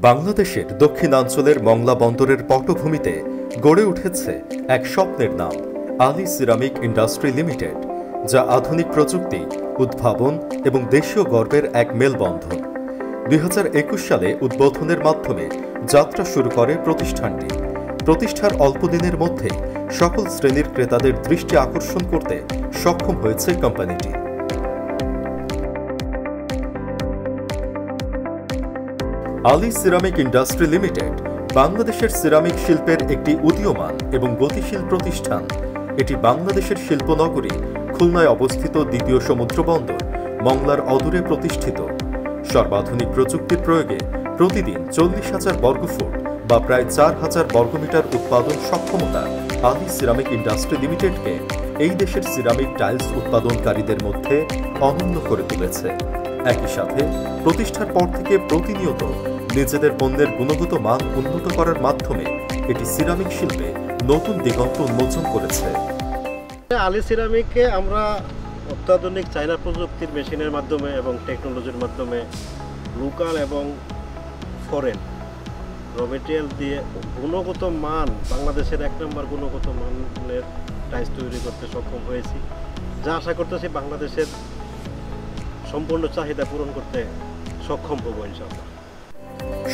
বাংলাদেশের দক্ষিণাঞ্চলের মংলা বন্দরের পটভূমিতে গড়ে উঠেছে এক স্বপ্নের নাম আলী সিরামিক ইন্ডাস্ট্রি লিমিটেড, যা আধুনিক প্রযুক্তি, উদ্ভাবন এবং দেশীয় গর্বের এক মেলবন্ধন। 2021 সালে উদ্বোধনের মাধ্যমে যাত্রা শুরু করে প্রতিষ্ঠানটি। প্রতিষ্ঠার অল্প দিনের মধ্যে সকল শ্রেণীর ক্রেতাদের দৃষ্টি আকর্ষণ করতে সক্ষম হয়েছে কোম্পানিটি। আলী সিরামিক ইন্ডাস্ট্রি লিমিটেড বাংলাদেশের সিরামিক শিল্পের একটি উদীয়মান এবং গতিশীল প্রতিষ্ঠান। এটি বাংলাদেশের শিল্পনগরী খুলনায় অবস্থিত দ্বিতীয় সমুদ্র বন্দর মংলার অদূরে প্রতিষ্ঠিত। সর্বাধুনিক প্রযুক্তির প্রয়োগে প্রতিদিন 40,000 বর্গফুট বা প্রায় 4,000 বর্গমিটার উৎপাদন সক্ষমতা আলী সিরামিক ইন্ডাস্ট্রি লিমিটেডকে এই দেশের সিরামিক টাইলস উৎপাদনকারীদের মধ্যে অনন্য করে তুলেছে। একই সাথে প্রতিষ্ঠার পর থেকে প্রতিনিয়ত নিজেদের পণ্যের গুণগত মান উন্নত করার মাধ্যমে এটি সিরামিক শিল্পে নতুন দিগন্ত উন্মোচন করেছে। আলী সিরামিককে আমরা অত্যাধুনিক চায়না প্রযুক্তির মেশিনের মাধ্যমে এবং টেকনোলজির মাধ্যমে লোকাল এবং ফরেন র মেটেরিয়াল দিয়ে গুণগত মান, বাংলাদেশের 1 নম্বর গুণগত মানের টাইলস তৈরি করতে সক্ষম হয়েছি, যা আশা করতেছি বাংলাদেশের সম্পূর্ণ চাহিদা পূরণ করতে সক্ষম হব ইনশাআল্লাহ।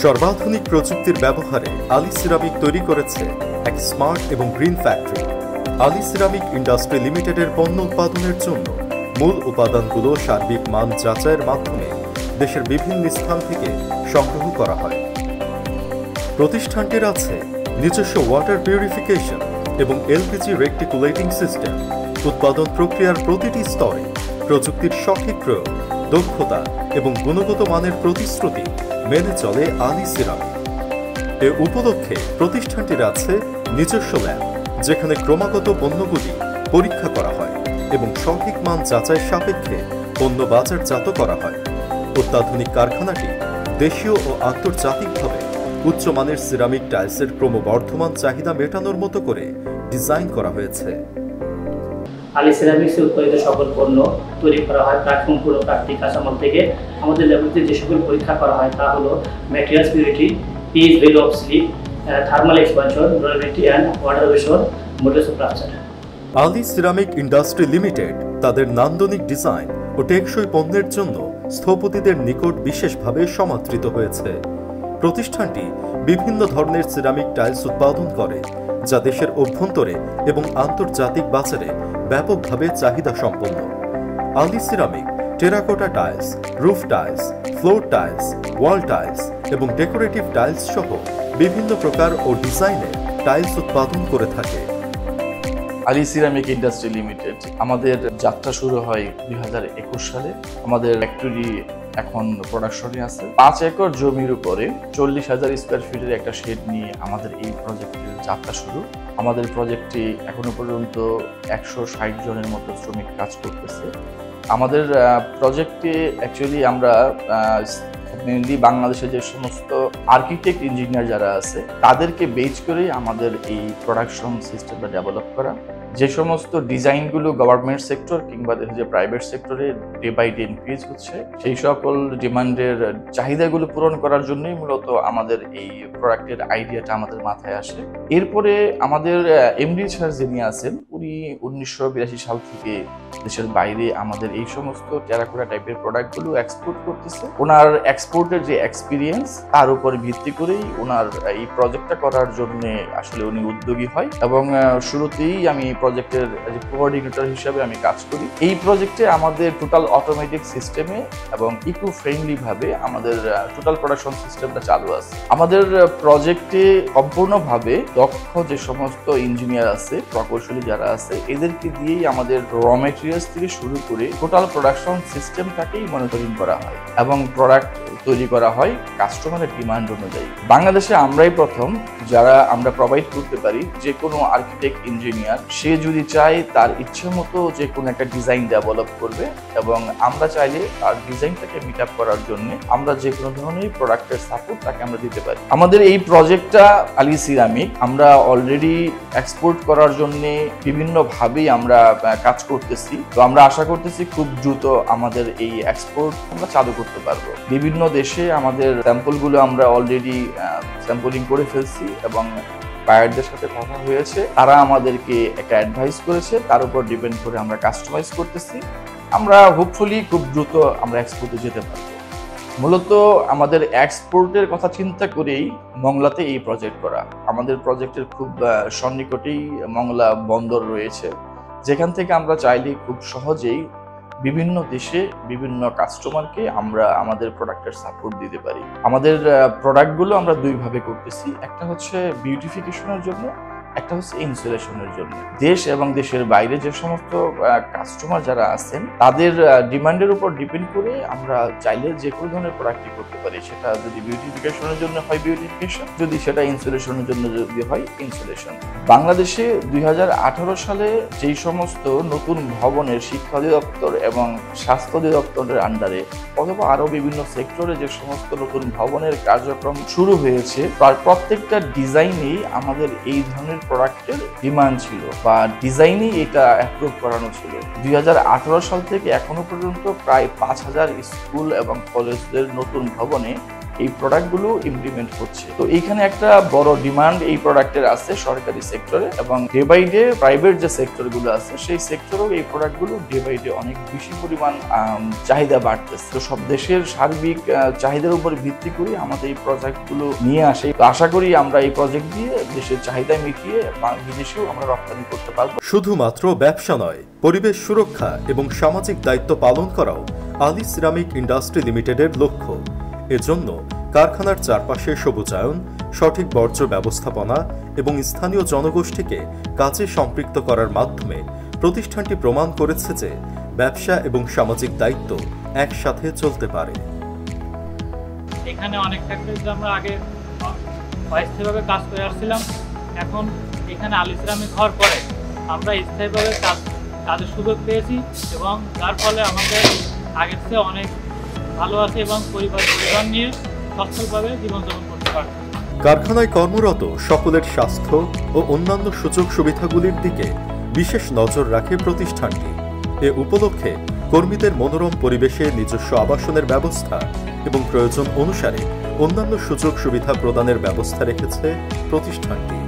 সর্বাধুনিক প্রযুক্তির ব্যবহারে আলী সিরামিক তৈরি করেছে এক স্মার্ট এবং green factory. Ali ceramic industry লিমিটেডের পণ্য উৎপাদনের জন্য মূল উপাদানগুলো সার্বিক মান যাচাইয়ের মাধ্যমে দেশের বিভিন্ন স্থান থেকে সংগ্রহ করা হয়। প্রতিষ্ঠানটির আছে নিজস্ব ওয়াটার পিউরিফিকেশন এবং এলপিজি রেকটিকুলেটিং সিস্টেম। উৎপাদন প্রক্রিয়ার প্রতিটি স্তরে প্রযুক্তির সঠিক প্রয়োগ, দক্ষতা এবং গুণগত মানের প্রতিশ্রুতি মেনে চলে আলী সিরামিক। এ উপলক্ষে প্রতিষ্ঠানটির আছে নিজস্ব ল্যাব, যেখানে ক্রমাগত পণ্যগুলি পরীক্ষা করা হয় এবং সঠিক মান যাচাই সাপেক্ষে পণ্য বাজারজাত করা হয়। অত্যাধুনিক কারখানাটি দেশীয় ও আন্তর্জাতিকভাবে উচ্চমানের সিরামিক টাইলসের ক্রমবর্ধমান চাহিদা মেটানোর মতো করে ডিজাইন করা হয়েছে। আলী সিরামিক্সে উৎপাদিত সকল পণ্য তৈরি করা হয় প্রাথমিক পুরো প্রাকৃতিক কাঁচামাল থেকে। আমাদের ল্যাবরেটরিতে যে সকল পরীক্ষা করা হয় তা হলো materials purity, pH value of slip, thermal expansion, durability and water evasion, modulus structure. Ali ceramic industry limited তাদের নান্দনিক ডিজাইন ও টেকসই পণ্যের জন্য স্থপতিদের নিকট বিশেষভাবে সমাদৃত হয়েছে। প্রতিষ্ঠানটি বিভিন্ন ধরনের সিরামিক টাইলস উৎপাদন করে, যা দেশের অভ্যন্তরে এবং আন্তর্জাতিক বাজারে ব্যাপকভাবে চাহিদা সম্পন্ন। Ali ceramic terracotta tiles, roof tiles, floor tiles, wall tiles এবং ডেকোরেটিভ টাইলস সহ বিভিন্ন প্রকার ও ডিজাইনের টাইলস উৎপাদন করে থাকে। আলী সিরামিক ইন্ডাস্ট্রি লিমিটেড আমাদের যাত্রা শুরু হয় 2021 সালে। আমাদের ফ্যাক্টরি এখন প্রোডাকশনে আছে। 5 একর জমির উপরে 40,000 স্কোয়ার ফিটের একটা শেড নিয়ে আমাদের এই প্রজেক্টের যাত্রা শুরু। আমাদের প্রজেক্টে এখনো পর্যন্ত 160 জনের মতো শ্রমিক কাজ করতেছে। আমাদের প্রজেক্টে অ্যাকচুয়ালি আমরা মেনলি বাংলাদেশের যে সমস্ত আর্কিটেক্ট ইঞ্জিনিয়ার যারা আছে তাদেরকে বেচ করে আমাদের এই প্রোডাকশন সিস্টেমটা ডেভেলপ করা। যে সমস্ত ডিজাইনগুলো গভর্নমেন্ট সেক্টর কিংবা যে প্রাইভেট সেক্টরে ডে বাই ডে ইনক্রিজ হচ্ছে, সেই সকল ডিমান্ডের চাহিদাগুলো পূরণ করার জন্যই মূলত আমাদের এই প্রোডাক্টের আইডিয়াটা আমাদের মাথায় আসে। এরপরে আমাদের এমডি স্যার যিনি আছেন, উনি 1982 সাল থেকে দেশের বাইরে আমাদের এই সমস্ত টেরাকোটা টাইপের প্রোডাক্টগুলো এক্সপোর্ট করতেছে। ওনার এক্সপোর্টের যে এক্সপিরিয়েন্স, তার উপর ভিত্তি করেই ওনার এই প্রজেক্টটা করার জন্য আসলে উনি উদ্যোগী হয় এবং শুরুতেই আমি প্রজেক্টের কোঅর্ডিনেটর হিসেবে আমি কাজ করি। এই প্রজেক্টে আমাদের টোটাল অটোমেটিক সিস্টেমে এবং ইকো ফ্রেন্ডলি ভাবে আমাদের টোটাল প্রোডাকশন সিস্টেমটা চালু আছে। আমাদের প্রজেক্টে সম্পূর্ণভাবে দক্ষ যে সমস্ত ইঞ্জিনিয়ার আছে, প্রকৌশলী যারা আছে, এদেরকে দিয়েই আমাদের র মেটেরিয়ালস থেকে শুরু করে টোটাল প্রোডাকশন সিস্টেমটাকেই মনিটরিং করা হয় এবং প্রোডাক্ট তৈরি করা হয় কাস্টমারের ডিমান্ড অনুযায়ী। বাংলাদেশে আমরাই প্রথম যারা আমরা প্রোভাইড করতে পারি যে কোনো আর্কিটেক্ট ইঞ্জিনিয়ার সে যদি চায় তার ইচ্ছে মতো যে কোনো একটা ডিজাইন ডেভেলপ করবে এবং আমরা চাইলে তার ডিজাইনটাকে মিট আপ করার জন্য আমরা যে কোনো ধরনের প্রোডাক্টের সাপোর্ট তাকে আমরা দিতে পারি। আমাদের এই প্রজেক্টটা আলী সিরামিক আমরা অলরেডি এক্সপোর্ট করার জন্য বিভিন্ন বিভিন্নভাবেই আমরা কাজ করতেছি। তো আমরা আশা করতেছি খুব দ্রুত আমাদের এই এক্সপোর্ট আমরা চালু করতে পারবো। বিভিন্ন দেশে আমাদের স্যাম্পলগুলো আমরা অলরেডি স্যাম্পলিং করে ফেলছি এবং বায়ারদের সাথে কথা হয়েছে, তারা আমাদেরকে একটা অ্যাডভাইস করেছে, তার উপর ডিপেন্ড করে আমরা কাস্টমাইজ করতেছি। আমরা হোপফুলি খুব দ্রুত আমরা এক্সপোর্টে যেতে পারবো। মূলত আমাদের এক্সপোর্টের কথা চিন্তা করেই মংলাতে এই প্রজেক্ট করা। আমাদের প্রজেক্টের খুব সন্নিকটেই মংলা বন্দর রয়েছে, যেখান থেকে আমরা চাইলে খুব সহজেই বিভিন্ন দেশে বিভিন্ন কাস্টমারকে আমরা আমাদের প্রোডাক্টের সাপোর্ট দিতে পারি। আমাদের প্রোডাক্টগুলো আমরা দুইভাবে করতেছি, একটা হচ্ছে বিউটিফিকেশনের জন্য, একটা হচ্ছে ইনসুলেশনের জন্য। দেশ এবং দেশের বাইরে যে সমস্ত কাস্টমার যারা আছেন তাদের ডিমান্ডের উপর ডিপেন্ড করে আমরা চাইলে যে কোনো ধরনের প্রোডাক্টই করতে পারি। সেটা যদি বিউটিফিকেশনের জন্য হয় বিউটিফিকেশন, যদি সেটা ইনসুলেশনের জন্য যদি হয় ইনসুলেশন। বাংলাদেশে 2018 সালে যেই সমস্ত নতুন ভবনের শিক্ষা অধিদপ্তর এবং স্বাস্থ্য অধিদপ্তরের আন্ডারে অথবা আরও বিভিন্ন সেক্টরে যে সমস্ত নতুন ভবনের কার্যক্রম শুরু হয়েছে, তার প্রত্যেকটা ডিজাইনেই আমাদের এই ধরনের প্রোডাক্টের ডিমান্ড ছিল বা ডিজাইনে এটা অ্যাপ্রুভ করানো ছিল। 2018 সাল থেকে এখনো পর্যন্ত প্রায় 5000 স্কুল এবং কলেজের নতুন ভবনে এই প্রোডাক্টগুলো ইমপ্লিমেন্ট হচ্ছে। তো এইখানে একটা বড় ডিমান্ড এই প্রোডাক্টের আছে সরকারি সেক্টরে, এবং ডে বাই ডে প্রাইভেট যে সেক্টরগুলো আছে সেই সেক্টরেও এই প্রোডাক্টগুলো ডে বাই ডে অনেক বেশি পরিমাণ চাহিদা বাড়তেছে। তো সব দেশের সার্বিক চাহিদার উপর ভিত্তি করে আমাদের এই প্রজেক্টগুলো নিয়ে আসে। তো আশা করি আমরা এই প্রজেক্ট দিয়ে দেশের চাহিদা মিটিয়ে বিদেশেও আমরা রপ্তানি করতে পারবো। শুধুমাত্র ব্যবসা নয়, পরিবেশ সুরক্ষা এবং সামাজিক দায়িত্ব পালন করাও আলী সিরামিক ইন্ডাস্ট্রি লিমিটেডের লক্ষ্য। এজন্য কারখানার চারপাশে সবুজায়ন, সঠিক বর্জ্য ব্যবস্থাপনা এবং স্থানীয় জনগোষ্ঠীকে কাজে সম্পৃক্ত করার মাধ্যমে প্রতিষ্ঠানটি প্রমাণ করেছে যে ব্যবসা এবং সামাজিক দায়িত্ব একসাথে চলতে পারে। এখানে অনেক ফ্যাক্টরিতে আমরা আগে অস্থায়ীভাবে কাজ করে আসছিলাম, এখন এখানে আলী সিরামিক হওয়ার পরে আমরা স্থায়ীভাবে কাজের সুযোগ পেয়েছি এবং যার ফলে আমাদের আগের চেয়ে অনেক ভালো আছে এবং পরিবার নিয়ে সচ্ছলভাবে জীবনযাপন করতে পারছে। কারখানায় কর্মরত সকলের স্বাস্থ্য ও অন্যান্য সুযোগ সুবিধাগুলির দিকে বিশেষ নজর রাখে প্রতিষ্ঠানটি। এ উপলক্ষে কর্মীদের মনোরম পরিবেশে নিজস্ব আবাসনের ব্যবস্থা এবং প্রয়োজন অনুসারে অন্যান্য সুযোগ সুবিধা প্রদানের ব্যবস্থা রেখেছে প্রতিষ্ঠানটি।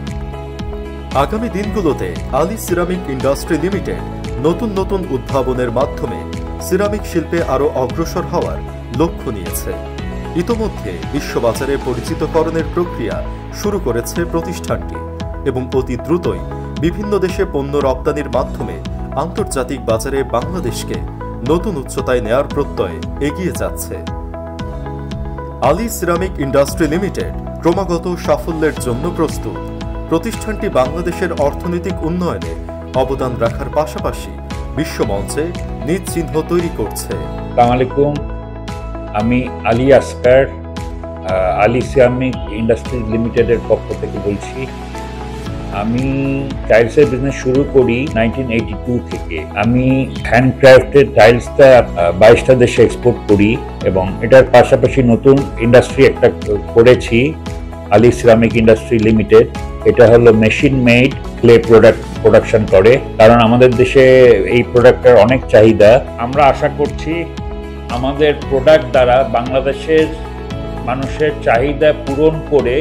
আগামী দিনগুলোতে আলী সিরামিক ইন্ডাস্ট্রি লিমিটেড নতুন নতুন উদ্ভাবনের মাধ্যমে সিরামিক শিল্পে আরও অগ্রসর হওয়ার লক্ষ্য নিয়েছে। ইতোমধ্যে বিশ্ববাজারে পরিচিতকরণের প্রক্রিয়া শুরু করেছে প্রতিষ্ঠানটি এবং অতি দ্রুতই বিভিন্ন দেশে পণ্য রপ্তানির মাধ্যমে আন্তর্জাতিক বাজারে বাংলাদেশকে নতুন উচ্চতায় নেয়ার প্রত্যয়ে এগিয়ে যাচ্ছে। আলী সিরামিক ইন্ডাস্ট্রি লিমিটেড ক্রমাগত সাফল্যের জন্য প্রস্তুত। প্রতিষ্ঠানটি বাংলাদেশের অর্থনৈতিক উন্নয়নে অবদান রাখার পাশাপাশি বিশ্বমঞ্চে নিজ চিহ্ন তৈরি করছে। আসসালামু আলাইকুম, আমি আলী আসকার আলী সিরামিক ইন্ডাস্ট্রি লিমিটেডের পক্ষ থেকে বলছি। আমি টাইলসের বিজনেস শুরু করি 1982 থেকে। আমি হ্যান্ডক্রাফটেড টাইলসটা 22টা দেশে এক্সপোর্ট করি এবং এটার পাশাপাশি নতুন ইন্ডাস্ট্রি একটা করেছি, আলী সিরামিক ইন্ডাস্ট্রি লিমিটেড। এটা হলো মেশিন মেড ক্লে প্রোডাকশন করে, কারণ আমাদের দেশে এই প্রোডাক্টের অনেক চাহিদা। আমরা আশা করছি আমাদের প্রোডাক্ট দ্বারা বাংলাদেশের মানুষের চাহিদা পূরণ করে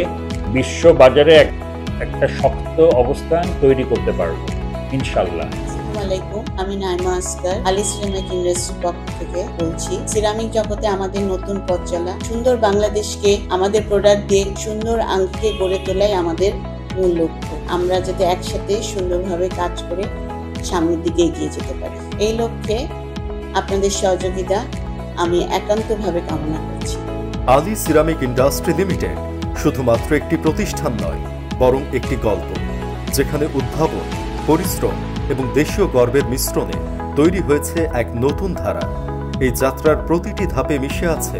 বিশ্ব বাজারে একটা শক্ত অবস্থান তৈরি করতে পারবো ইনশাআল্লাহ। আসসালামু আলাইকুম, আমি নাইমা আসকার আলী সিরামিক ইন্ডাস্ট্রির পক্ষ থেকে বলছি। সিরামিক জগতে আমাদের নতুন পথ চলা, সুন্দর বাংলাদেশকে আমাদের প্রোডাক্ট দিয়ে সুন্দর আঙ্গিকে গড়ে তোলাই আমাদের মূল লক্ষ্য। আমরা যাতে একসাথে সুন্দরভাবে কাজ করে সামনের দিকে এগিয়ে যেতে পারি, এই লক্ষ্যে আপনাদের সহযোগিতা আমি একান্তভাবে কামনা করছি। আলী সিরামিক ইন্ডাস্ট্রি লিমিটেড শুধুমাত্র একটি প্রতিষ্ঠান নয়, বরং একটি গল্প, যেখানে উদ্ভাবন, পরিশ্রম এবং দেশীয় গর্বের মিশ্রণে তৈরি হয়েছে এক নতুন ধারা। এই যাত্রার প্রতিটি ধাপে মিশে আছে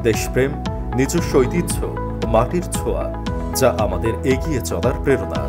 দেশপ্রেম, নিজস্ব ঐতিহ্য ও মাটির ছোঁয়া, যা আমাদের এগিয়ে চলার প্রেরণা।